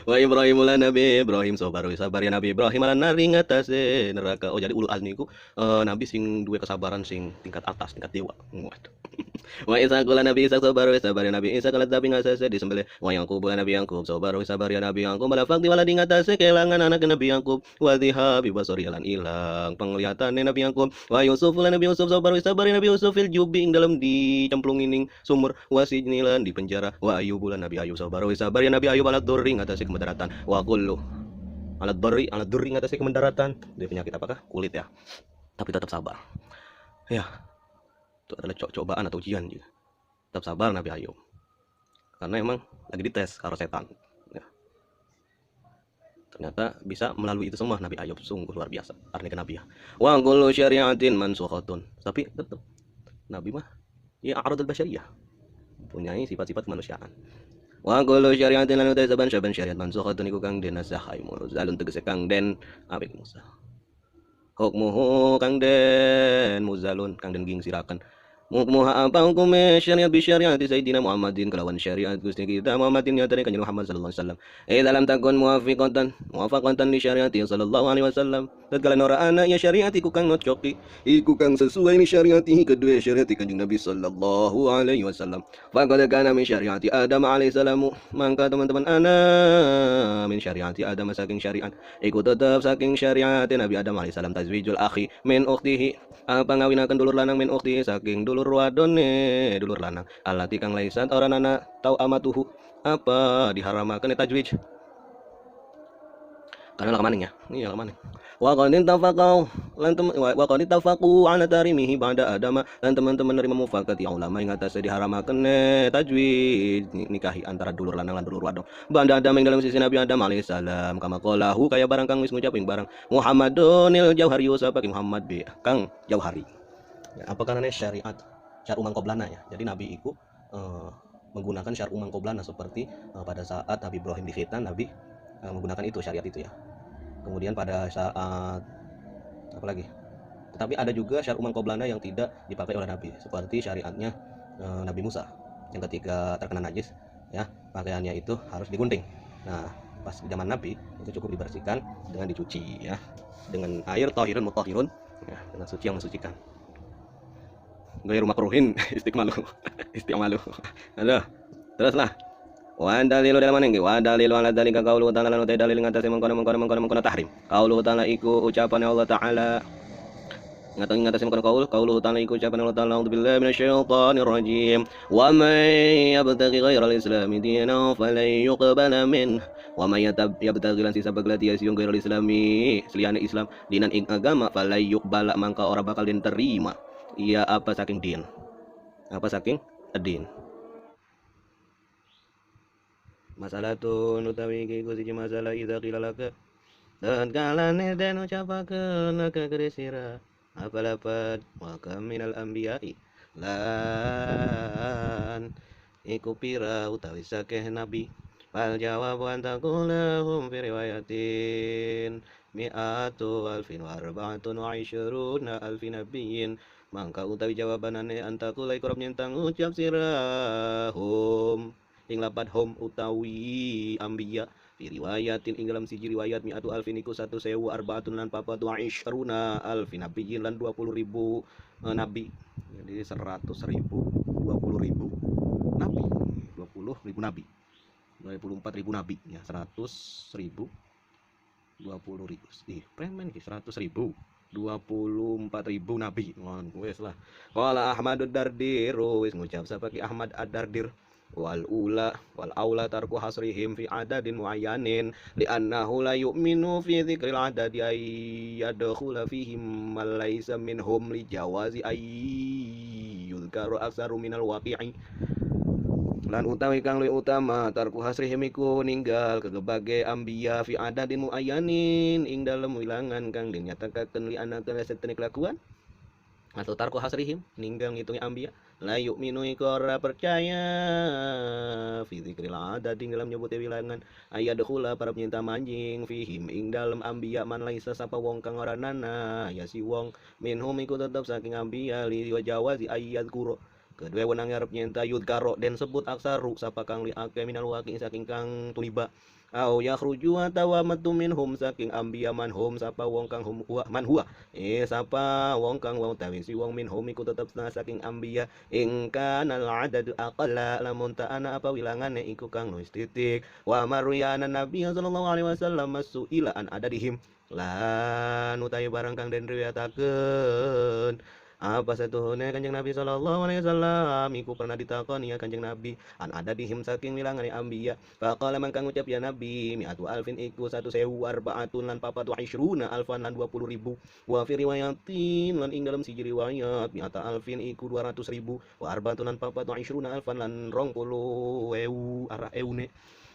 Wa Ibrahim lan Nabi Ibrahim sabar ya Nabi Ibrahim lan nari ngatasé neraka. Oh jadi ulul azmi iku nabi sing duwe kesabaran sing tingkat atas, tingkat dewa. Waduh. Wa Isa qala Nabi Isa sabar ya Nabi Isa kala tapi ngasase disembelih. Wa Yaqub lan Nabi Yaqub sabar ya Nabi Yaqub mala fakti wala di ngatasé kelangan anak Nabi Yaqub wa dhihabi basari lan ilang penglihatane Nabi Yaqub. Wa Yusuf lan Nabi Yusuf sabar ya Nabi Yusuf fil jubi ing dalam dicemplungin ning sumur wa sijnilan di penjara. Wa Ayyub lan Nabi Ayyub sabar ya Nabi Ayyub ala durri ngatasé kemendaratan wa kullu alat durri ngatasé kemendaratan dia penyakit apakah kulit ya tapi tetap sabar ya itu adalah cobaan atau ujian juga tetap sabar Nabi Ayub karena emang lagi dites karo setan ya. Ternyata bisa melalui itu semua Nabi Ayub sungguh luar biasa artinya Nabi ya wa kullu syari'atin mansukhatun tapi tetap Nabi mah ya aradul basyariyah punyai sifat-sifat kemanusiaan. Wa kullu syari'atin lan utai saban syariat mansukhatun iku kang den nasakh muzalun tegese kang den apik musa. Hukmuhu kang den muzalun kang den gingsiraken. Hukmuha apa hukume syariat bi syariati Sayyidina Muhammadin kelawan syariat Gusti kita Muhammadin ya dari kanjeng Muhammad sallallahu alaihi wasallam. Dalam takun muwafaqatan li syariati sallallahu alaihi wasallam. Tatkala ora ana ya syariat iku kang nocoki, iku kang sesuai ni syariati kedua syariat kanjeng Nabi sallallahu alaihi wasallam. Faqad kana min syariati Adam alaihi salamu. Mangka teman-teman ana min syariati Adam saking syariat. Iku tetap saking syariat Nabi Adam alaihi salam tazwijul akhi min ukhtihi. Pangawinaken dulur lanang min ukhtihi saking dulur wadone dulur lanang alati kang laisat orang anak tau amatuhu apa diharamakan tajwid karena lak maning ya iya lak maning Wa qad ittafaqu ala tarimihi ba'da adama, lan teman-teman nerima mufakati ulama ing atas diharamakeun tajwid nikahi antara dulur lanang lan dulur wadon. Ba'da adama ing dalam sisi Nabi Adam alaihi salam kama qalahu kaya barang kang wis ngucap ing barang Muhammadunil Jauhari saking Muhammad bi kang Jauhari. Ya, apa karena syariat syar'u mangkoblana ya. Jadi Nabi itu menggunakan syar'u mangkoblana seperti pada saat Nabi Ibrahim difitnah, Nabi menggunakan itu syariat itu ya. Kemudian pada saat apa lagi? Tetapi ada juga syar'u mangkoblana yang tidak dipakai oleh Nabi, seperti syariatnya Nabi Musa yang ketika terkena najis ya, pakaiannya itu harus digunting. Nah, pas zaman Nabi itu cukup dibersihkan dengan dicuci ya, dengan air thahirun mutahhirun ya, dengan suci yang mensucikan. Gairu makruhin istiqmalu istiqmalu. Halo. Teruslah. Wa dalilu dalam mana wa dalilu ala dalika qaulu ta'ala lan dalil ngatasi mengkono tahrim. Qaulu ta'ala iku ucapan Allah Ta'ala ngatasi mengkono qaulu ta'ala iku ucapan Allah Ta'ala auzubillahi minasyaitonir rajim. Wa may yabtaghi ghairal islami dinan falan yuqbala min wa may yabtaghi lan sisa baglati yasiun ghairal islami seliane Islam dinan ing agama falan yuqbala mangka ora bakal diterima. Iya apa saking din? Apa saking din? Masalah tu utawi iku siji masalah idza qila laka dan kalane den ucapakeun ka sira apa lapat wa kaminal anbiya'i lan iku pira utawi sakeh nabi fal jawab antakulahum fi riwayatin mi'atu alfin wa arba'atun wa isyruna alfin nabiyyin mangka utawi jawabanane antakulai korop nyentang ucap sirahum ing lapat hom utawi ambiya fi riwayatin ing dalam siji riwayat mi'atu alfin iku 1.000 arbaatun lan papat wa isyruna alfin nabiyyin lan 20.000 nabi. Jadi 100.000 20.000 nabi 20.000 nabi 24.000 nabi ya 100.000 20.000 premen ki 100.000 24.000 nabi wes lah. Qala Ahmadud Dardir wis ngucap sapa ki Ahmad Ad-Dardir wal aula tarku hasrihim fi adadin muayyanin li annahu la yu'minu fi dzikril adadi ay yadkhula fihim man laysa minhum li jawazi ay yuzkaru aksaru minal waqi'i lan utawi kang luwih utama tarku hasrihim iku ninggal kegebage ambiya fi adadin muayyanin ing dalem wilangan kang dinyatakaken li anna setene kelakuan atau tarku hasrihim ninggal ngitungi ambiya la yu'minu iku ora percaya fi dzikril adad ing dalam nyebuti wilangan ayadkhula para penyinta manjing fihim ing dalam ambiya man laisa sapa wong kang ora nana ya si wong minhum iku tetep saking ambiya li wajawazi ayat kuro kedua wenang arep nyenta yudkaro den sebut aksaru sapa kang li ake minal waqi saking kang tuliba au yakhruju atawa matu minhum saking ambiya manhum sapa wong kang hum huwa man huwa sapa wong kang wong tawi si wong minhum iku tetep saking ambiya ing kanal adad aqalla lamun ta'ana apa wilangane iku kang nulis titik wa maruyana nabi sallallahu alaihi wasallam masuila an adadihim lan utawi barang kang den riwayatakeun apa satuhune Kanjeng Nabi sallallahu alaihi wasallam iku pernah ditakoni ya Kanjeng Nabi an ada dihim saking wilangane ambiya faqala man kang ngucap ya Nabi mi'atu alfin iku 1.000 arbaatun lan papat wa isyruna alfan lan 20.000 wa fi riwayatin lan ing dalam siji riwayat mi'ata alfin iku 200.000 wa arbaatun lan papat wa isyruna alfan lan 20.000 arah eune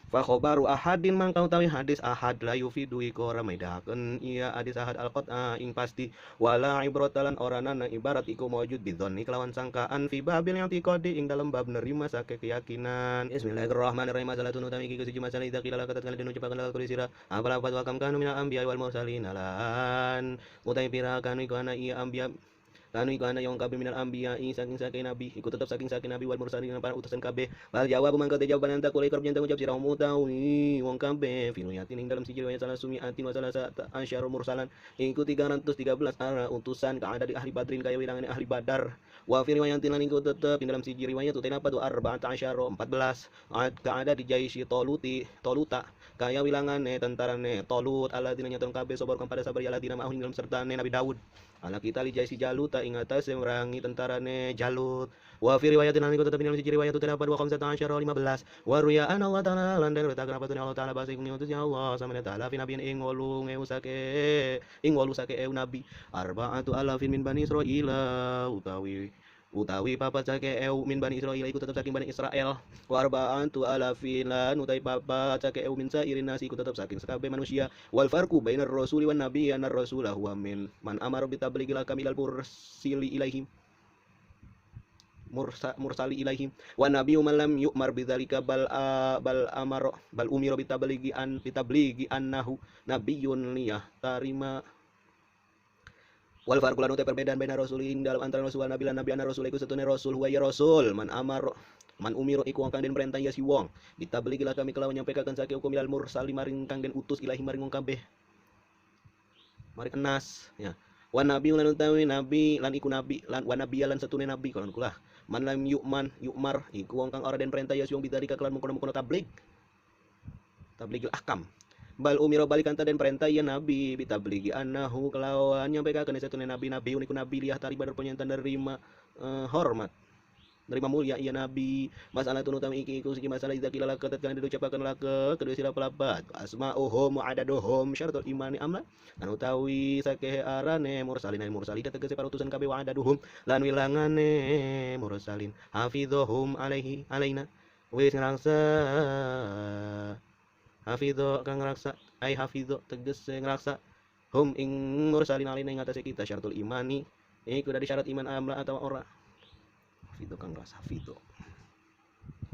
fa khobaru ahadin mangka utawi hadis ahad la yufidu iku ora medahaken iya hadis ahad al-qat'a ing pasti wala ibratalan oranana ibarat iku maujud bidzonni kelawan sangkaan fi babil yang tiqadi ing dalam bab nerima sake keyakinan. Bismillahirrahmanirrahim. Masalatun utawi iki siji masalah ida kila kata kali den ucapaken lakul sira apa lafaz wa kam kanu minal anbiya wal mursalin lan utawi pira kanu iku ana iya anbiya kanu iku ana yang kabeh minal anbiya saking nabi iku tetep saking nabi wal mursalin para utusan kabeh wal jawab mangka jawaban anta kulai kerep nyentang ucap sira mutawi wong kabeh fil yatin ing dalam siji riwayat salah sumi atin wa salah asyarul mursalan iku 313 ara utusan ka ada di ahli badrin kaya wilangan ahli badar wa fi riwayatin lan iku tetep ing dalam siji riwayat utain apa tu arba'ata asyara 14 ka ada di jaisi toluta kaya wilangane tentarane Tolut alladzina nyatong kabeh sabar pada sabar ya alladzina ma'ahu dalam sertane Nabi Daud ala kita li jaisi Jalut ing atase merangi tentarane Jalut. Wa fi riwayatin an tetap dalam siji riwayat terdapat wa khamsata asyara 15 wa ruya an Allah taala lan den berita kenapa Allah taala bahasa ing utus ya Allah sama taala fi nabiyin ing 8 sake nabi arba'atu alafin min bani Israila utawi papat sake min bani Israil iku tetep saking bani Israel wa arba'atu alafin lan utawi papat sake min sairin nasi iku tetep saking sakabeh manusia wal farqu bainar rasuli wan nabi anar rasulah huwa min man amara bi tabligil kamilal mursili ilaihim mursali ilaihim wa nabiyyu man lam yu'mar bidzalika bal umira bi tabligi annahu nabiyyun liyah tarima. Wal farqu lan utai perbedaan baina rasulin dalam antara rasul wal nabi lan nabi ana rasul iku satune rasul huwa ya rasul man umiro iku kang den perintah ya si wong ditabligi lah kami kelawan nyampekaken saking hukum ilal mursali maring kang den utus ilahi maring wong kabeh mari enas ya wa nabi lan utawi nabi lan iku nabi lan wa nabi lan satune nabi kalon kula man lam yu'mar iku wong kang ora den perintah ya si wong bidzalika kelawan mengkono-mengkono tabligil ahkam bal umiro balikan dan perintah ya nabi bitabligi annahu kelawan nyampaikan satune nabi uniku nabi liyah tari badar penyentan nerima hormat nerima mulia iya nabi masalah tunutam iki iku siki masalah idza kilala ketet kan diucapaken lake kedua sila pelapat asma'uhum wa adaduhum syaratul imani amla anu utawi sakeh arane mursalin tegese para utusan kabeh wa adaduhum lan wilangane mursalin hafidhuhum alaina wis ngrangsa hafidho kang ngraksa ai hafidho tegese ngraksa hum ing mursalin alina ing atase kita syaratul imani iku dari syarat iman amla atau ora hafidho kang ngraksa hafidho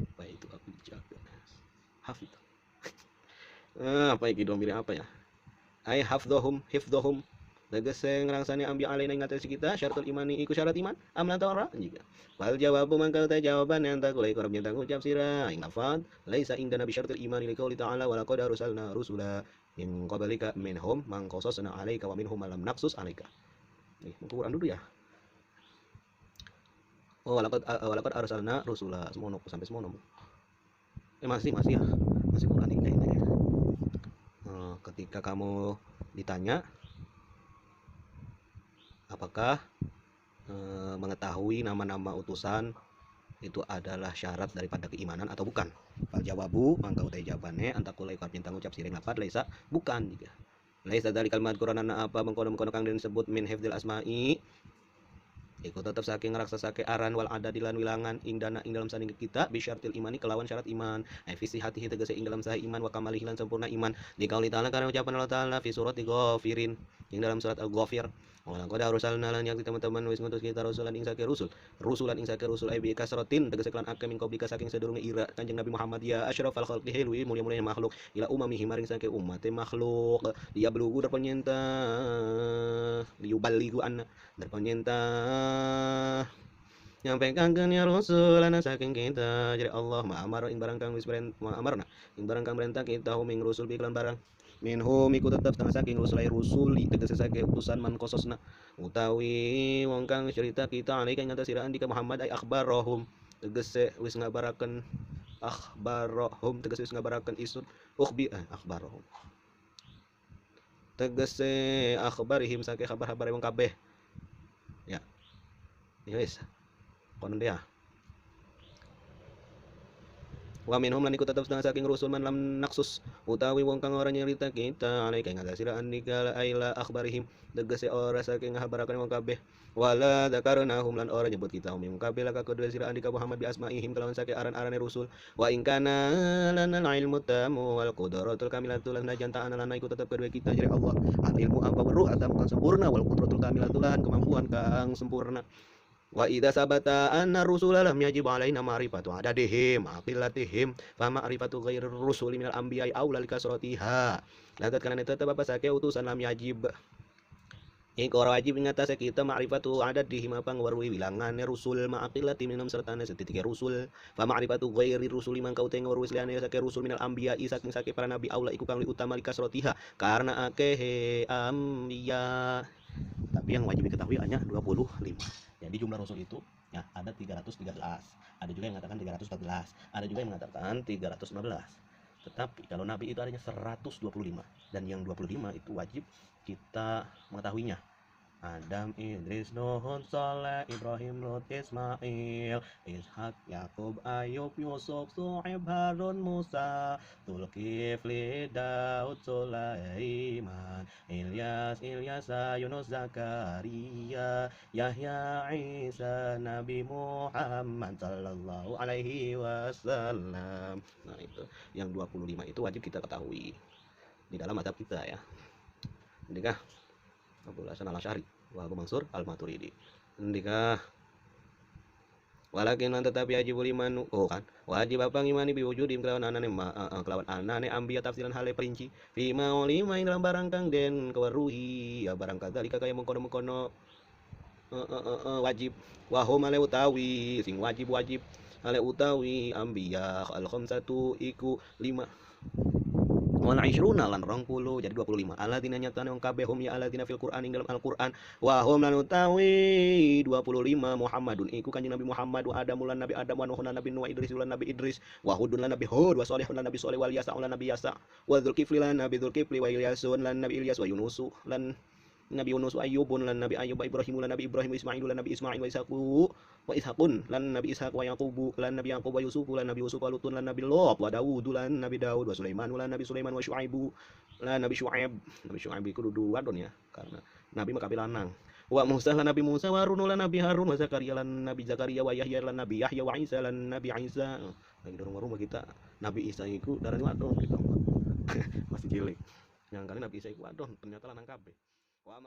apa itu aku jaga hafidho apa iki dong mirip apa ya ai hafdhohum tegese ngrangsani ambi alaina ing atase kita syaratul imani iku syarat iman amla atau ora jika wal jawabu mangka ta jawaban yang tak kulai korab nyentang ucap sira ing lafad laisa inda nabi syaratul imani liqauli ta'ala wa laqad arsalna rusula min qablika minhum man qasasna 'alaika wa minhum man lam naqsus 'alaika. Nih, Quran dulu ya. Oh, walaqad arsalna rusula semono sampai semono. Masih ya. Masih Quran ini. Ketika kamu ditanya apakah mengetahui nama-nama utusan itu adalah syarat daripada keimanan atau bukan? Fal jawabu mangka utai jawabannya antakul ikar bintang ucap siring lapat laisa bukan juga. Laisa dari kalimat Quran apa mengkono-mengkono kang disebut min hifdzil asma'i iku tetap saking ngraksa sake aran wal adadilan wilangan ing dana ing dalam saning kita bi syaratil imani kelawan syarat iman visi hati tegese ing dalam saha iman wa kamalihi lan sempurna iman di qauli ta'ala karena ucapan Allah taala fi surat Ghafirin ing dalam surat Al-Ghafir wala qad arsalna lan yang teman-teman wis ngutus kita rusulan ing sake rusul ai bi kasratin tegese kelan akeh min qablika saking sadurunge ira Kanjeng Nabi Muhammad ya asyrafal khalqi hilwi mulia-mulia makhluk ila umamihi maring sake umat makhluk dia belugu darpanyentah liuballigu anna darpanyentah nyampaikan ya Rasul lana saking kita jadi Allah ma'amar ing barang kang wis ma'amarna ing barang kang perintah kita huming rusul bi barang minhum iku tetep setengah saking rusuli tegese saking utusan man kososna utawi wong kang cerita kita alika ing atas siraan dika Muhammad ay akhbarahum tegese wis ngabaraken isun akhbarahum tegese akhbarihim saking kabar-kabar wong kabeh ya wis konon dia wa minhum lan iku tetep setengah saking rusul man lam naksus utawi wong kang ora nyerita kita alai kang ngadasiraan nikala aila akhbarihim tegese ora saking ngahabaraken wong kabeh wala dzakarnahum lan ora nyebut kita wong kabeh laka kedua siraan dika Muhammad bi asmaihim kelawan saking aran-arane rusul wa in kana lana ilmu tamu wal qudratul kamilatul lan jantaan lan iku tetep kedua kita jadi Allah al ilmu apa ruh atam kang sempurna wal qudratul kamilatul lan kemampuan kang sempurna wa idza sabata anna rusula lam yajib alaina ma'rifatu adadihim aqilatihim fa ma'rifatu ghairir rusuli minal anbiya'i aula likasratiha lantat kana tetep apa sake utusan lam yajib iku ora wajib ngatasi kita ma'rifatu adadihim apa ngwarwi wilangane rusul ma'aqilati minam sertane setitik rusul fa ma'rifatu ghairir rusuli man kau tengor wis liane sake rusul minal anbiya'i saking sake para nabi aula iku kang utama likasratiha karena akeh anbiya tapi yang wajib diketahui hanya 25. Jadi jumlah rasul itu ya ada 313. Ada juga yang mengatakan 314. Ada juga yang mengatakan 315. Tetapi kalau nabi itu adanya 125 dan yang 25 itu wajib kita mengetahuinya. Adam, Idris, Nuh, Saleh, Ibrahim, Lut, Ismail, Ishak, Yakub, Ayub, Yusuf, Su'ib, Harun, Musa, Zulkifli, Daud, Sulaiman, Ilyas, Ilyasa, Yunus, Zakaria, Yahya, Isa, Nabi Muhammad sallallahu alaihi wasallam. Nah, itu yang 25 itu wajib kita ketahui di dalam adab kita ya. Nikah Abdul Hasan Al-Asy'ari wa Abu Mansur Al-Maturidi. Nikah walakin tetapi wajib liman kan wajib apa ngimani biwujudim kelawan anane kelawan anane ambiya tafsiran hale perinci fima lima ing dalam barang kang den kewaruhi ya barang kadzalika kaya mengkono-mengkono wajib wahum ale utawi sing wajib ale utawi ambiya al khamsatu iku 5 wal ishruna lan 20 jadi 25 alladzina nyatane wong kabeh hum ya alladzina fil qur'an ing dalam Al-Qur'an wa hum lan utawi 25 Muhammadun iku kanjeng Nabi Muhammad wa Adam lan Nabi Adam wa Nuh lan Nabi Nuh wa Idris lan Nabi Idris wa Hudun lan Nabi Hud wa Shalih lan Nabi Shalih wal Yasa lan Nabi Yasa wa Dzulkifli lan Nabi Dzulkifli wa Ilyasun lan Nabi Ilyas wa Yunusu lan Nabi Yunus wa Ayyubun lan Nabi Ayyub wa Ibrahim lan Nabi Ibrahim wa Ismail lan Nabi Ismail wa Ishaqun lan Nabi Ishaq wa Yaqubu lan Nabi Yaqub wa Yusuf lan Nabi Yusuf wa Lutun lan Nabi Lot wa Daud lan Nabi Daud wa Sulaiman lan Nabi Sulaiman wa Syuaibu lan Nabi Syuaib. Nabi Syuaib iku dudu wadon ya karena Nabi mah kabeh lanang. Wa Musa lan Nabi Musa wa Harun lan Nabi Harun wa Zakaria lan Nabi Zakaria wa Yahya lan Nabi Yahya wa Isa lan Nabi Isa. Lagi dorong-dorong kita Nabi Isa iku darane wadon kita masih cilik. Yang kali Nabi Isa iku wadon ternyata lanang kabeh. Wa